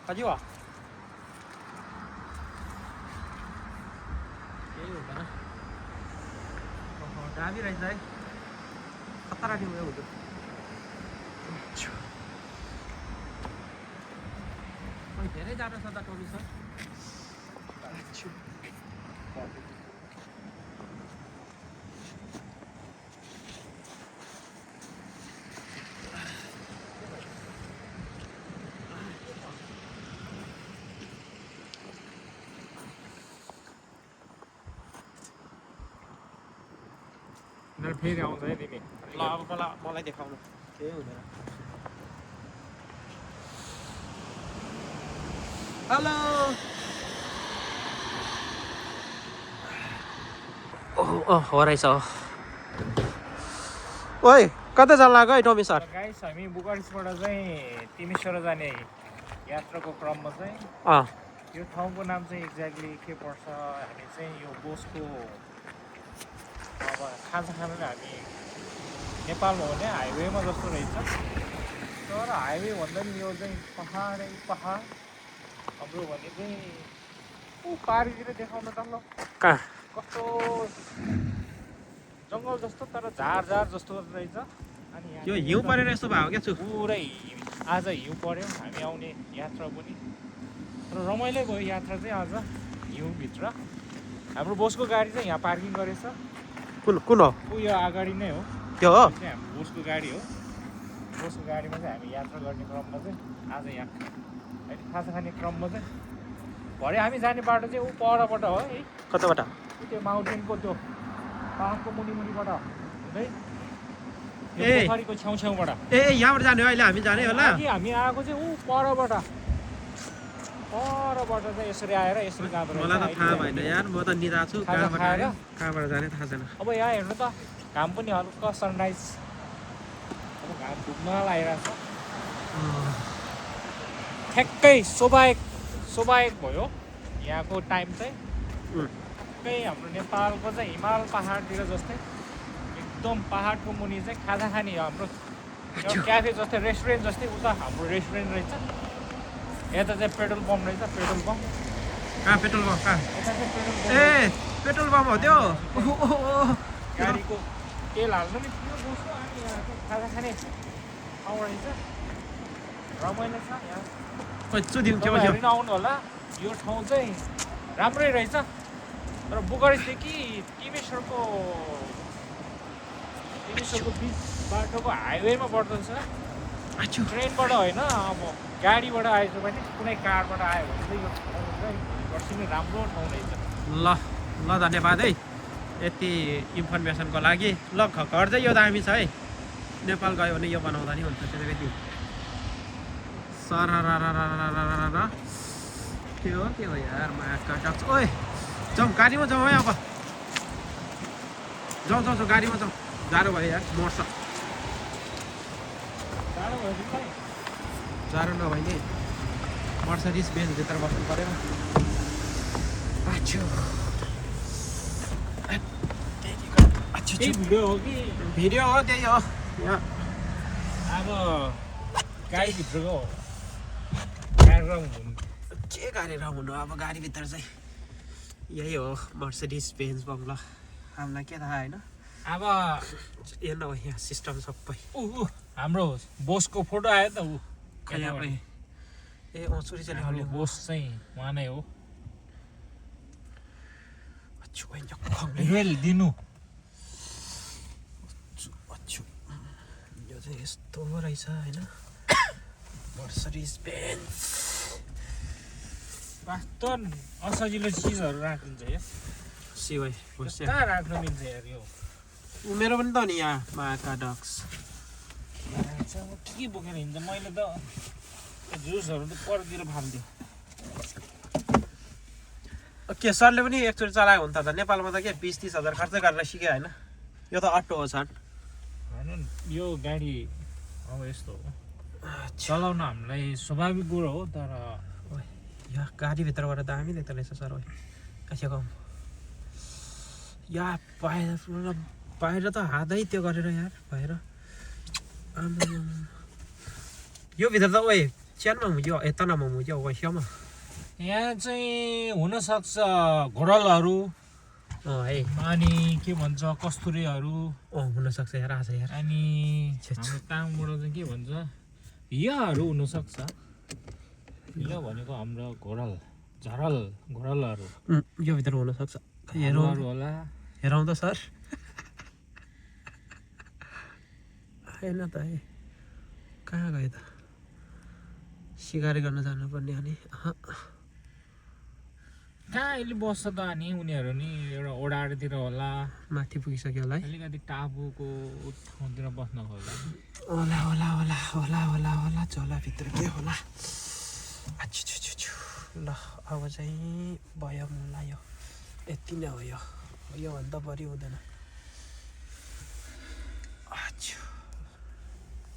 가져와. यही हुँदैन दामी रहेछ है खतरा उयो हुँदो धेरै जाडो छ त टोमी सर फेरि आउँछ है तिमी ल अब मलाई देखाउनु केही हुँदैन हेलो हो रहेछ ओइ कता जान लाग्यो है टोमी सर गाइस हामी बुकारेस्टबाट चाहिँ तिमीसर जाने यात्राको क्रममा चाहिँ यो ठाउँको नाम चाहिँ एक्ज्याक्टली के पर्छ हामी चाहिँ यो बोसको अब खाजा खाना हामी नेपालमा हो भने हाइवेमा जस्तो रहेछ तर हाइवे भन्दा पनि यो चाहिँ पहाडै पहाड हाम्रो भने चाहिँ पारितिर देखाउन त ल कहाँ कस्तो जङ्गल जस्तो तर झार जस्तो रहेछ अनि यो हिउँ परेर यस्तो भयो क्या छु पुरै आज हिउँ पर्यो हामी आउने यात्रा पनि र रमाइलो भयो यात्रा चाहिँ आज हिउँभित्र हाम्रो बोसको गाडी चाहिँ यहाँ पार्किङ गरेछ कुन हो यो अगाडि नै हो त्यो हो चाहिँ हाम्रो बोसको गाडी हो बोसको गाडीमा चाहिँ हामी यात्रा गर्ने क्रममा चाहिँ आज यहाँ अहिले खाजा खाने क्रममा चाहिँ भरे हामी जाने बाटो चाहिँ ऊ परबाट हो है कताबाट त्यो माउन्टेनको त्यो पाहाडको मुनिबाट हुँदै ए पोखरीको छेउछेउबाट ए यहाँबाट जाने हो अहिले हामी जाने होला हामी आएको चाहिँ ऊ परबाट चाहिँ यसरी आएर यसरी जाँदो रहेछ मलाई त थाहा भएन यार म त निदा छु कहाँबाट जाने थाहा छैन अब यहाँ हेर्नु त घाम पनि हल्का सनराइज अब घाम डुब्न लागिरहेको छ ठ्याक्कै शोभायक भयो यहाँको टाइम चाहिँ ठ्याक्कै हाम्रो नेपालको चाहिँ हिमाल पहाडतिर जस्तै एकदम पहाडको मुनि चाहिँ खाजा खाने हाम्रो क्याफे जस्तै रेस्टुरेन्ट जस्तै उता हाम्रो रेस्टुरेन्ट रहेछ यता चाहिँ पेट्रोल पम्प रहेछ पेट्रोल पम्प कहाँ पेट्रोल पम्प कहाँ यता चाहिँ पेट्रोल पम्प ए पेट्रोल पम्प हो त्यो गाडीको तेल हाल्नु नि त्यो बोसो अनि यहाँ खाजा खाने ठाउँ रहेछ रमाइलो छ यहाँ हेर्न आउनु होला यो ठाउँ चाहिँ राम्रै रहेछ तर बुकारेस्टदेखि तिमीसरको बिच बाटोको हाइवेमा पर्दछ ट्रेनबाट होइन अब गाडीबाट आएछ भने कुनै कारबाट आयो भने चाहिँ यो ठाउँ चाहिँ वर्षिनी राम्रो ठाउँ रहेछ ल धन्यवाद है यति इन्फर्मेसनको लागि ल घर चाहिँ यो दामी छ है नेपाल गयो भने यो बनाउँदा नि हुन्छ त्यति सर के हो यार माका ओए जाउँ गाडीमा जाउँ है अब जाउँ गाडीमा जाउँ जाडो भयो यार मर्छ जाडो नभए नि मर्सडिज बेन्चभित्र बस्नु पऱ्यो भिडियो हो कि भिडियो हो त्यही हो यहाँ अब गाडीभित्रको कार्यक्रम हुनु के कार्यक्रम हुनु अब गाडीभित्र चाहिँ यही हो मर्सडिज बेन्च बङ्गला हामीलाई के थाहा होइन अब हेर्न हो यहाँ सिस्टम सबै हाम्रो बोसको फोटो आयो त ऊ ए चुरी चाहिँ हाम्रो बोस चाहिँ उहाँ नै हो दिनु यो चाहिँ यस्तो रहेछ होइन मर्सडिज बेन्च वास्तव असजिलो चिजहरू राखिन्छ या सिवाई कहाँ राख्न मिल्छ यार यो मेरो पनि त नि यहाँ माका डक्स के बोकेर हिँड्छ मैले त जुसहरू त परतिर फाल्थ्यो के सरले पनि एकचोटि चलायो भने त नेपालमा त के 20-30 हजार खर्च गरेर सिक्यो होइन यो त अटो हो सर होइन यो गाडी अब यस्तो हो चलाउन हामीलाई स्वाभाविक कुरो हो तर यहाँ गाडीभित्रबाट दामी देख्दो रहेछ सर कहाँ कम या बाहिर त हातै त्यो गरेर यार बाहिर यो भित्र त च्यानमा मुज्यो यतानामा मुज्यो वैश्यमा यहाँ चाहिँ हुनसक्छ घोडलहरू है अनि के भन्छ कस्तुरीहरू हुनसक्छ यार आज यार अनि हाम्रो ताङबाट चाहिँ के भन्छ हियाहरू हुनसक्छ हिया भनेको हाम्रो घोडल झरल घोडलहरू यो भित्र हुनसक्छ हेरौँ होला हेरौँ त सर आएन त है कहाँ गयो त सिकार गर्न जानुपर्ने अनि कहाँ अहिले बस्छ त अनि उनीहरू नि एउटा ओडारतिर होला माथि पुगिसक्यो होला है अलिकति टापुको ठाउँतिर बस्न होला होला होला होला होला होला होला झोलाभित्र के होला ल अब चाहिँ भयो मलाई यो यति नै हो योभन्दा बढी हुँदैन